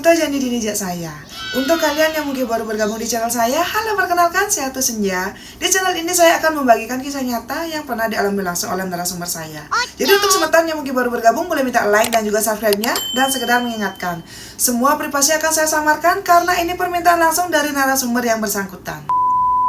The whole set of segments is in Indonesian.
Duta Jani Dinijak saya. Untuk kalian yang mungkin baru bergabung di channel saya, halo, perkenalkan saya Atu Senja. Di channel ini saya akan membagikan kisah nyata yang pernah dialami langsung oleh narasumber saya. Jadi untuk sebentar yang mungkin baru bergabung, boleh minta like dan juga subscribe-nya. Dan sekedar mengingatkan, semua privasi akan saya samarkan karena ini permintaan langsung dari narasumber yang bersangkutan.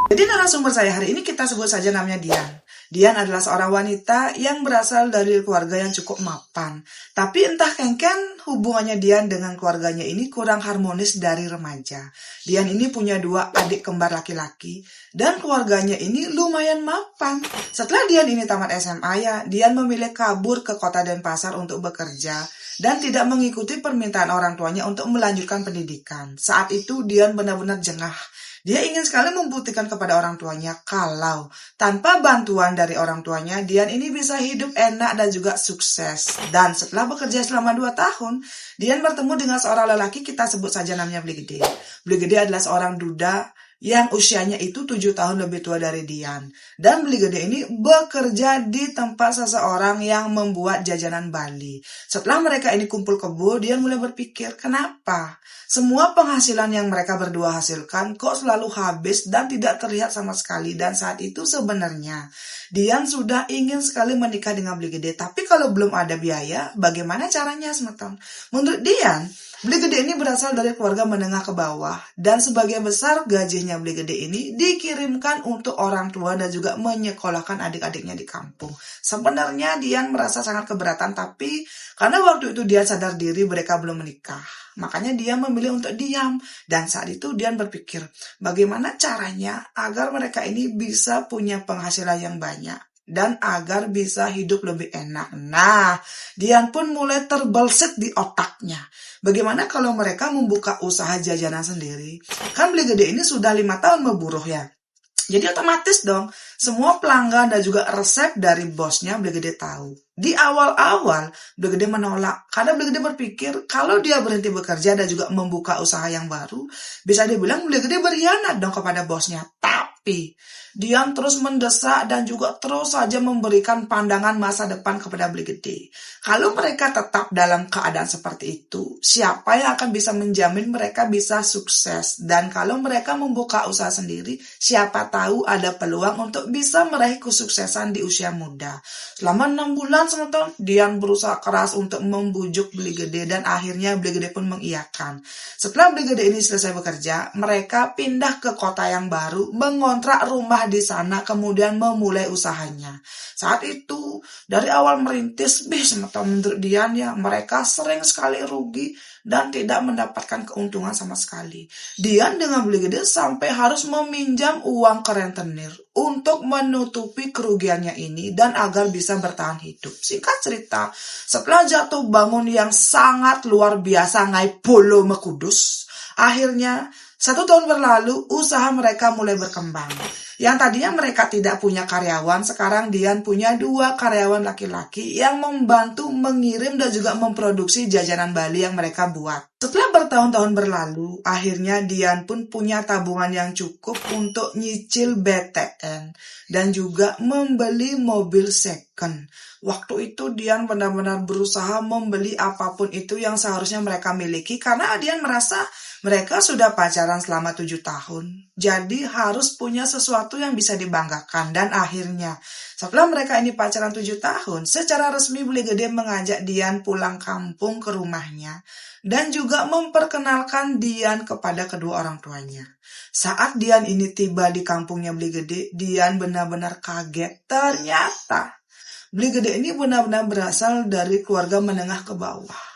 Jadi narasumber saya hari ini kita sebut saja namanya Dian. Dian adalah seorang wanita yang berasal dari keluarga yang cukup mapan. Tapi entah kengken hubungannya Dian dengan keluarganya ini kurang harmonis dari remaja. Dian ini punya 2 adik kembar laki-laki dan keluarganya ini lumayan mapan. Setelah Dian ini tamat SMA ya, Dian memilih kabur ke kota Denpasar untuk bekerja dan tidak mengikuti permintaan orang tuanya untuk melanjutkan pendidikan. Saat itu Dian benar-benar jengah. Dia ingin sekali membuktikan kepada orang tuanya kalau tanpa bantuan dari orang tuanya, Dian ini bisa hidup enak dan juga sukses. Dan setelah bekerja selama 2 tahun, Dian bertemu dengan seorang lelaki, kita sebut saja namanya Beli Gede. Beli Gede adalah seorang duda yang usianya itu 7 tahun lebih tua dari Dian. Dan Beli Gede ini bekerja di tempat seseorang yang membuat jajanan Bali. Setelah mereka ini kumpul kebo, Dian mulai berpikir, kenapa semua penghasilan yang mereka berdua hasilkan kok selalu habis dan tidak terlihat sama sekali. Dan saat itu sebenarnya Dian sudah ingin sekali menikah dengan Beli Gede. Tapi kalau belum ada biaya, bagaimana caranya, semeton? Menurut Dian, Beli Gede ini berasal dari keluarga menengah ke bawah, dan sebagian besar gajinya Beli Gede ini dikirimkan untuk orang tua dan juga menyekolahkan adik-adiknya di kampung. Sebenarnya Dian merasa sangat keberatan, tapi karena waktu itu Dian sadar diri mereka belum menikah, makanya dia memilih untuk diam. Dan saat itu Dian berpikir, bagaimana caranya agar mereka ini bisa punya penghasilan yang banyak dan agar bisa hidup lebih enak. Nah, Dian pun mulai terbesit di otaknya. Bagaimana kalau mereka membuka usaha jajanan sendiri? Kan Beli Gede ini sudah 5 tahun memburuh ya. Jadi otomatis dong, semua pelanggan dan juga resep dari bosnya Beli Gede tahu. Di awal-awal, Beli Gede menolak. Karena Beli Gede berpikir, kalau dia berhenti bekerja dan juga membuka usaha yang baru, bisa dibilang Beli Gede berkhianat dong kepada bosnya. Tapi Dian terus mendesak dan juga terus saja memberikan pandangan masa depan kepada Beli Gede. Kalau mereka tetap dalam keadaan seperti itu, siapa yang akan bisa menjamin mereka bisa sukses? Dan kalau mereka membuka usaha sendiri, siapa tahu ada peluang untuk bisa meraih kesuksesan di usia muda. Selama 6 bulan semeton, Dian berusaha keras untuk membujuk Beli Gede dan akhirnya Beli Gede pun mengiyakan. Setelah Beli Gede ini selesai bekerja, mereka pindah ke kota yang baru, mengontrak rumah di sana, kemudian memulai usahanya. Saat itu, dari awal merintis, semeton menurut Dian ya, mereka sering sekali rugi dan tidak mendapatkan keuntungan sama sekali. Dian dengan Beli Gede sampai harus meminjam uang ke rentenir untuk menutupi kerugiannya ini dan agar bisa bertahan hidup. Singkat cerita, setelah jatuh bangun yang sangat luar biasa ngai polo mekudus, akhirnya 1 tahun berlalu, usaha mereka mulai berkembang. Yang tadinya mereka tidak punya karyawan, sekarang Dian punya 2 karyawan laki-laki yang membantu mengirim dan juga memproduksi jajanan Bali yang mereka buat. Setelah bertahun-tahun berlalu, akhirnya Dian pun punya tabungan yang cukup untuk nyicil BTN dan juga membeli mobil second. Waktu itu Dian benar-benar berusaha membeli apapun itu yang seharusnya mereka miliki karena Dian merasa mereka sudah pacaran selama 7 tahun. Jadi harus punya sesuatu yang bisa dibanggakan. Dan akhirnya setelah mereka ini pacaran 7 tahun, secara resmi Beli Gede mengajak Dian pulang kampung ke rumahnya dan juga memperkenalkan Dian kepada kedua orang tuanya. Saat Dian ini tiba di kampungnya Beli Gede, Dian benar-benar kaget. Ternyata Beli Gede ini benar-benar berasal dari keluarga menengah ke bawah.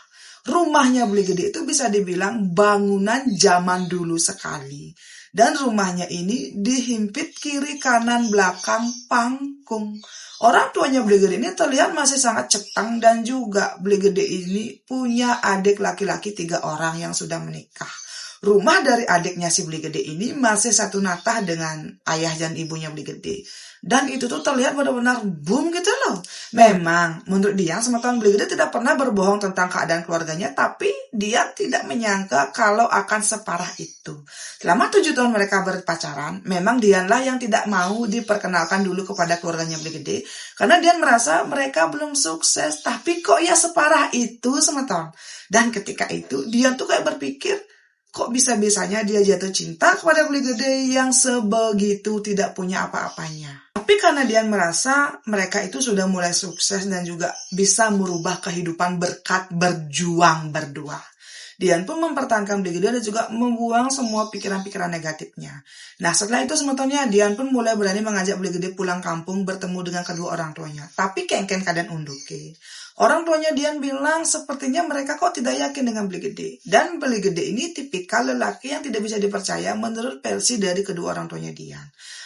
Rumahnya Beli Gede itu bisa dibilang bangunan zaman dulu sekali. Dan rumahnya ini dihimpit kiri kanan belakang pangkung. Orang tuanya Beli Gede ini terlihat masih sangat cekang dan juga Beli Gede ini punya adik laki-laki 3 orang yang sudah menikah. rumah dari adiknya si Beli Gede ini masih satu natah dengan ayah dan ibunya Beli Gede. Dan itu tuh terlihat benar-benar boom gitu loh. Memang menurut dia Semeton Beli Gede tidak pernah berbohong tentang keadaan keluarganya, tapi dia tidak menyangka kalau akan separah itu. Selama 7 tahun mereka berpacaran, memang Dianlah yang tidak mau diperkenalkan dulu kepada keluarganya Beli Gede, karena Dian merasa mereka belum sukses. Tapi kok ya separah itu Semeton. Dan ketika itu Dian tuh kayak berpikir, kok bisa-bisanya dia jatuh cinta kepada Beli Gede yang sebegitu tidak punya apa-apanya. Tapi karena Dian merasa mereka itu sudah mulai sukses dan juga bisa merubah kehidupan berkat berjuang berdua, Dian pun mempertahankan Beli Gede dan juga membuang semua pikiran-pikiran negatifnya. Nah setelah itu sebetulnya Dian pun mulai berani mengajak Beli Gede pulang kampung bertemu dengan kedua orang tuanya. Tapi kengken keadaan unduke. Orang tuanya Dian bilang sepertinya mereka kok tidak yakin dengan Beli Gede. Dan Beli Gede ini tipikal lelaki yang tidak bisa dipercaya menurut versi dari kedua orang tuanya Dian.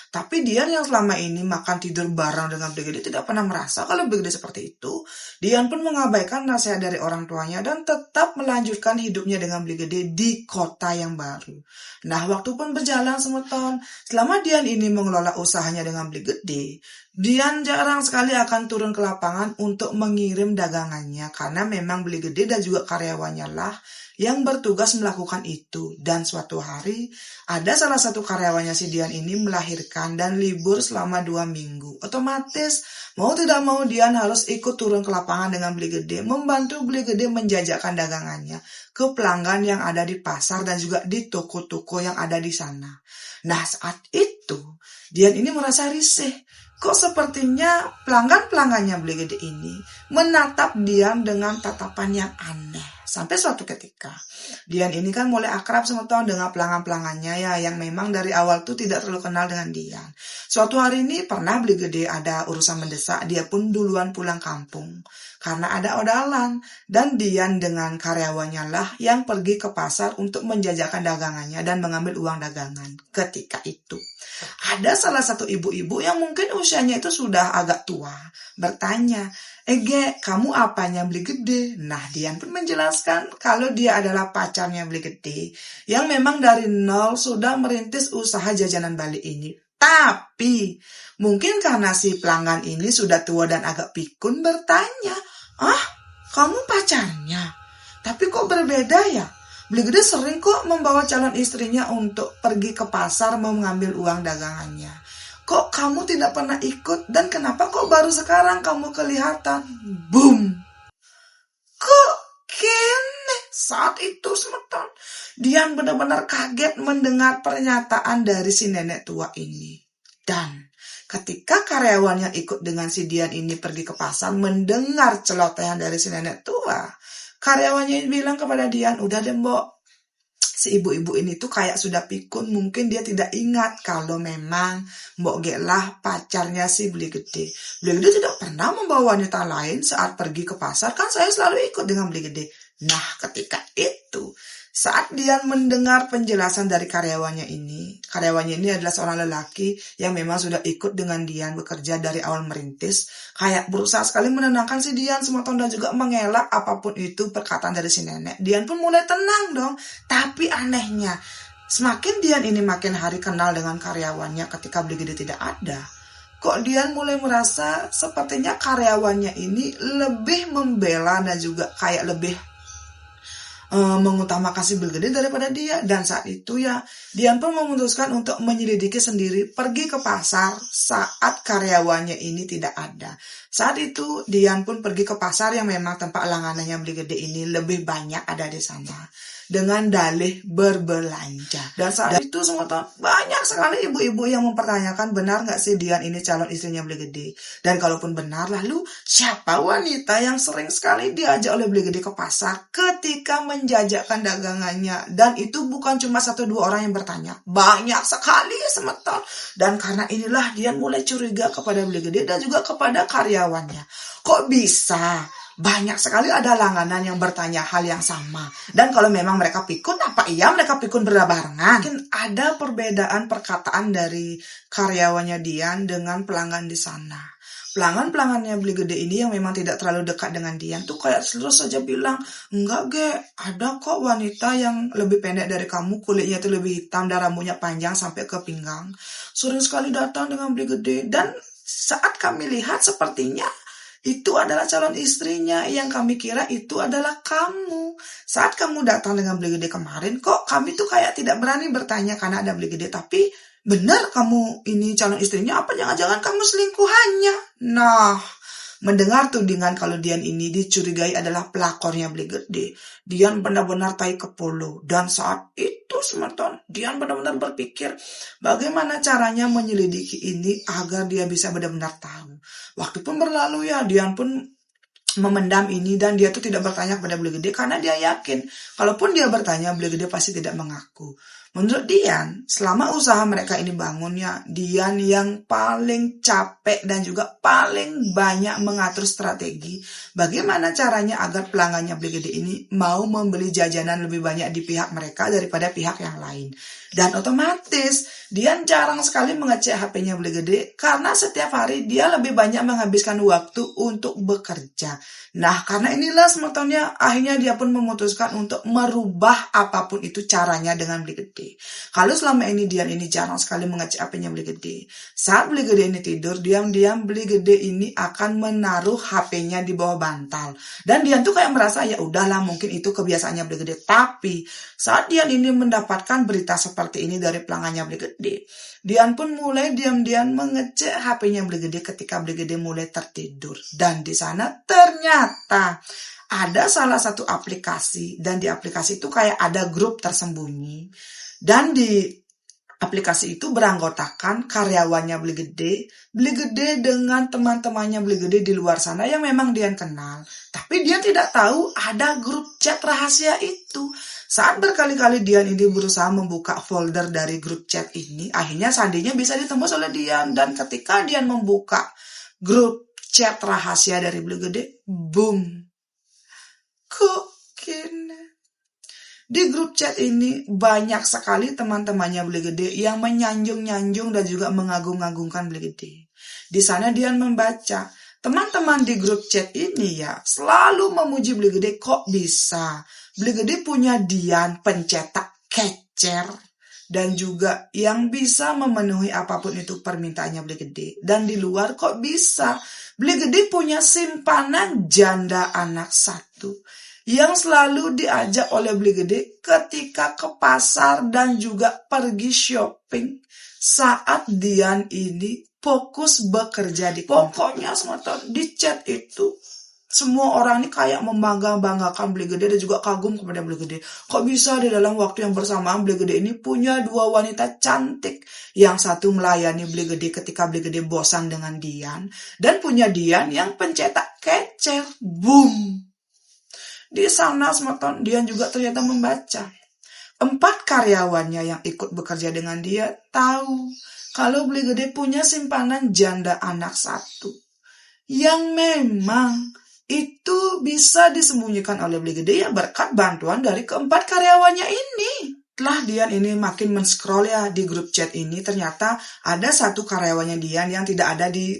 Tapi Dian yang selama ini makan tidur bareng dengan Beli Gede tidak pernah merasa kalau Beli Gede seperti itu. Dian pun mengabaikan nasihat dari orang tuanya dan tetap melanjutkan hidupnya dengan Beli Gede di kota yang baru. Nah waktu pun berjalan Semeton. Selama Dian ini mengelola usahanya dengan Beli Gede, Dian jarang sekali akan turun ke lapangan untuk mengirim dagangannya karena memang Beli Gede dan juga karyawannya lah yang bertugas melakukan itu. Dan suatu hari ada salah satu karyawannya si Dian ini melahirkan dan libur selama 2 minggu. Otomatis mau tidak mau Dian harus ikut turun ke lapangan dengan Beli Gede, membantu Beli Gede menjajakan dagangannya ke pelanggan yang ada di pasar dan juga di toko-toko yang ada di sana. Nah saat itu Dian ini merasa risih. Kok sepertinya pelanggan-pelanggannya Beli Gede ini menatap Dian dengan tatapan yang aneh. Sampai suatu ketika, Dian ini kan mulai akrab Semeton dengan pelanggan-pelanggannya ya, yang memang dari awal tuh tidak terlalu kenal dengan Dian. Suatu hari ini pernah Beli Gede ada urusan mendesak, dia pun duluan pulang kampung. Karena ada odalan, dan Dian dengan karyawannya lah yang pergi ke pasar untuk menjajakan dagangannya dan mengambil uang dagangan. Ketika itu, ada salah satu ibu-ibu yang mungkin usianya itu sudah agak tua, bertanya, Ege, kamu apanya Beli Gede? Nah, Dian pun menjelaskan kalau dia adalah pacarnya Beli Gede, yang memang dari nol sudah merintis usaha jajanan Bali ini. Tapi, mungkin karena si pelanggan ini sudah tua dan agak pikun bertanya, ah, kamu pacarnya? Tapi kok berbeda ya? Beli Gede sering kok membawa calon istrinya untuk pergi ke pasar mau mengambil uang dagangannya. Kok kamu tidak pernah ikut dan kenapa kok baru sekarang kamu kelihatan? Boom! Kok kene? Saat itu Semeton, Dian benar-benar kaget mendengar pernyataan dari si nenek tua ini. Dan ketika karyawan yang ikut dengan si Dian ini pergi ke pasar mendengar celotehan dari si nenek tua, karyawannya bilang kepada Dian, udah deh mbok, si ibu-ibu ini tuh kayak sudah pikun, mungkin dia tidak ingat kalau memang Mbok Ge lah pacarnya si Beli Gede. Beli Gede tidak pernah membawa wanita lain saat pergi ke pasar, kan saya selalu ikut dengan Beli Gede. Nah ketika itu, saat Dian mendengar penjelasan dari karyawannya ini adalah seorang lelaki yang memang sudah ikut dengan Dian bekerja dari awal merintis, kayak berusaha sekali menenangkan si Dian Semeton dan juga mengelak apapun itu perkataan dari si nenek. Dian pun mulai tenang dong. Tapi anehnya, semakin Dian ini makin hari kenal dengan karyawannya ketika Beli Gede tidak ada, kok Dian mulai merasa sepertinya karyawannya ini lebih membela dan juga kayak lebih mengutamakan si Beli Gede daripada dia. Dan saat itu ya Dian pun memutuskan untuk menyelidiki sendiri, pergi ke pasar saat karyawannya ini tidak ada. Saat itu Dian pun pergi ke pasar yang memang tempat langganannya Beli Gede ini lebih banyak ada di sana, dengan dalih berbelanja. Dan saat itu semua banyak sekali ibu-ibu yang mempertanyakan benar nggak sih Dian ini calon istrinya Beli Gede. Dan kalaupun benar, lalu siapa wanita yang sering sekali diajak oleh Beli Gede ke pasar ketika menjajakan dagangannya. Dan itu bukan cuma 1-2 orang yang bertanya, banyak sekali Semeton. Dan karena inilah Dian mulai curiga kepada Beli Gede dan juga kepada karyawannya. Kok bisa banyak sekali ada langganan yang bertanya hal yang sama. Dan kalau memang mereka pikun, apa iya mereka pikun berbarengan? Mungkin ada perbedaan perkataan dari karyawannya Dian dengan pelanggan di sana. Pelanggan-pelanggannya Beli Gede ini yang memang tidak terlalu dekat dengan Dian tuh kayak terus saja bilang, enggak Ge, ada kok wanita yang lebih pendek dari kamu, kulitnya tuh lebih hitam dan rambutnya panjang sampai ke pinggang. Sering sekali datang dengan Beli Gede, dan saat kami lihat sepertinya itu adalah calon istrinya, yang kami kira itu adalah kamu. Saat kamu datang dengan Beli Gede kemarin, kok kami tuh kayak tidak berani bertanya karena ada Beli Gede, tapi benar kamu ini calon istrinya, apa jangan-jangan kamu selingkuhannya? Nah, mendengar tudingan kalau Dian ini dicurigai adalah pelakornya Beli Gede, Dian benar-benar tai kepolo. Dan saat itu Semeton, Dian benar-benar berpikir bagaimana caranya menyelidiki ini agar dia bisa benar-benar tahu. Waktu pun berlalu ya, Dian pun memendam ini dan dia tuh tidak bertanya kepada Beli Gede karena dia yakin kalaupun dia bertanya, Beli Gede pasti tidak mengaku. Menurut Dian, selama usaha mereka ini bangunnya, Dian yang paling capek dan juga paling banyak mengatur strategi bagaimana caranya agar pelanggannya Beli Gede ini mau membeli jajanan lebih banyak di pihak mereka daripada pihak yang lain. Dan otomatis Dian jarang sekali mengecek HP-nya Beli Gede karena setiap hari dia lebih banyak menghabiskan waktu untuk bekerja. Nah, karena inilah sebetulnya akhirnya dia pun memutuskan untuk merubah apapun itu caranya dengan Beli Gede. Kalau selama ini Dian ini jarang sekali mengecek HP-nya Beli Gede, saat Beli Gede ini tidur, diam-diam Beli Gede ini akan menaruh HP-nya di bawah bantal. Dan Dian tuh kayak merasa ya udahlah, mungkin itu kebiasaannya Beli Gede. Tapi saat Dian ini mendapatkan berita seperti ini dari pelanggannya Beli Gede, Dian pun mulai diam-diam mengecek HP-nya Beli Gede ketika Beli Gede mulai tertidur. Dan di sana ternyata ada salah satu aplikasi, dan di aplikasi itu kayak ada grup tersembunyi. Dan di aplikasi itu beranggotakan karyawannya Beli Gede dengan teman-temannya Beli Gede di luar sana yang memang Dian kenal. Tapi Dian tidak tahu ada grup chat rahasia itu. Saat berkali-kali Dian ini berusaha membuka folder dari grup chat ini, akhirnya sandinya bisa ditembus oleh Dian. Dan ketika Dian membuka grup chat rahasia dari Beli Gede, boom. Di grup chat ini banyak sekali teman-temannya Beli Gede yang menyanjung-nyanjung dan juga mengagung-agungkan Beli Gede. Di sana Dian membaca, teman-teman di grup chat ini ya selalu memuji Beli Gede, kok bisa. Beli Gede punya Dian pencetak kecer dan juga yang bisa memenuhi apapun itu permintaannya Beli Gede. Dan di luar kok bisa. Beli Gede punya simpanan janda anak satu yang selalu diajak oleh Beli Gede ketika ke pasar dan juga pergi shopping saat Dian ini fokus bekerja di kantor. Pokoknya Semeton, di chat itu semua orang ini kayak membangga-banggakan Beli Gede dan juga kagum kepada Beli Gede. Kok bisa di dalam waktu yang bersamaan Beli Gede ini punya dua wanita cantik. Yang satu melayani Beli Gede ketika Beli Gede bosan dengan Dian, dan punya Dian yang pencetak kecer. Boom. Di sana Semeton, Dian juga ternyata membaca 4 karyawannya yang ikut bekerja dengan dia tahu kalau Beli Gede punya simpanan janda anak satu yang memang itu bisa disembunyikan oleh Beli Gede ya berkat bantuan dari keempat karyawannya ini. Setelah Dian ini makin men-scroll ya di grup chat ini, ternyata ada satu karyawannya Dian yang tidak ada di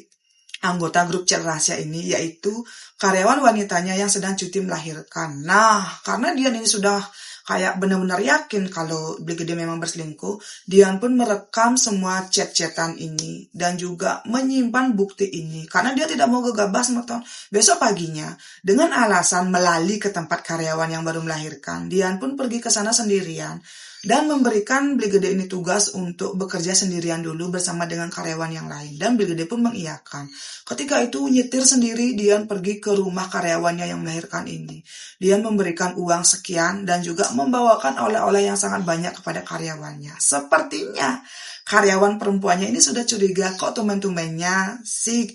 anggota grup chat rahasia ini, yaitu karyawan wanitanya yang sedang cuti melahirkan. Nah, karena Dian ini sudah kayak benar-benar yakin kalau Beli Gede memang berselingkuh, Dian pun merekam semua chat-chatan ini dan juga menyimpan bukti ini karena dia tidak mau gegabah Semeton. Besok paginya, dengan alasan melali ke tempat karyawan yang baru melahirkan, Dian pun pergi ke sana sendirian dan memberikan Beli Gede ini tugas untuk bekerja sendirian dulu bersama dengan karyawan yang lain. Dan Beli Gede pun mengiyakan. Ketika itu nyetir sendiri, Dian pergi ke rumah karyawannya yang melahirkan ini. Dian memberikan uang sekian dan juga membawakan oleh-oleh yang sangat banyak kepada karyawannya. Sepertinya karyawan perempuannya ini sudah curiga kok tumben-tumbennya si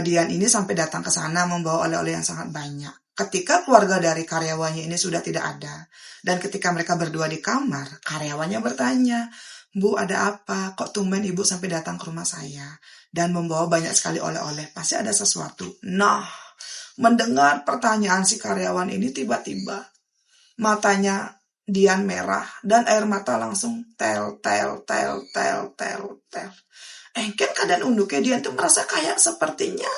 Dian ini sampai datang ke sana membawa oleh-oleh yang sangat banyak. Ketika keluarga dari karyawannya ini sudah tidak ada, dan ketika mereka berdua di kamar, karyawannya bertanya, Bu, ada apa? Kok tumben ibu sampai datang ke rumah saya? Dan membawa banyak sekali oleh-oleh. Pasti ada sesuatu. Nah, mendengar pertanyaan si karyawan ini, tiba-tiba matanya Dian merah dan air mata langsung tel. Engken keadaan unduknya Dian tuh merasa kayak sepertinya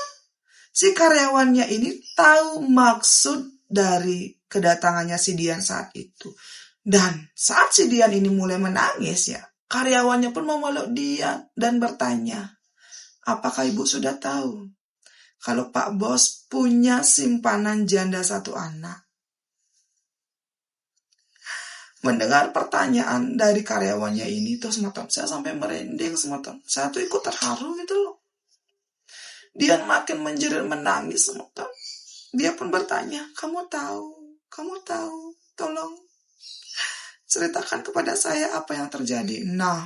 si karyawannya ini tahu maksud dari kedatangannya si Dian saat itu. Dan saat si Dian ini mulai menangis ya, karyawannya pun memeluk Dian dan bertanya, apakah ibu sudah tahu kalau Pak Bos punya simpanan janda 1 anak? Mendengar pertanyaan dari karyawannya ini tuh semeton, saya sampai merinding semeton. Saya tuh ikut terharu gitu loh. Dia makin menjerit menangis semeton. Dia pun bertanya, kamu tahu, tolong ceritakan kepada saya apa yang terjadi. Nah,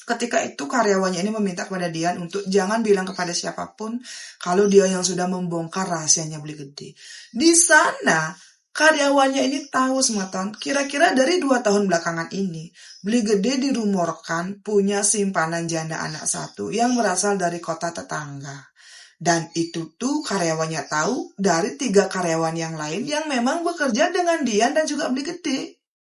ketika itu karyawannya ini meminta kepada Dian untuk jangan bilang kepada siapapun kalau dia yang sudah membongkar rahasianya Beli Gede. Di sana karyawannya ini tahu semeton, kira-kira dari 2 tahun belakangan ini, Beli Gede dirumorkan punya simpanan janda anak 1 yang berasal dari kota tetangga. Dan itu tuh karyawannya tahu dari 3 karyawan yang lain yang memang bekerja dengan Dian dan juga Beli Gede.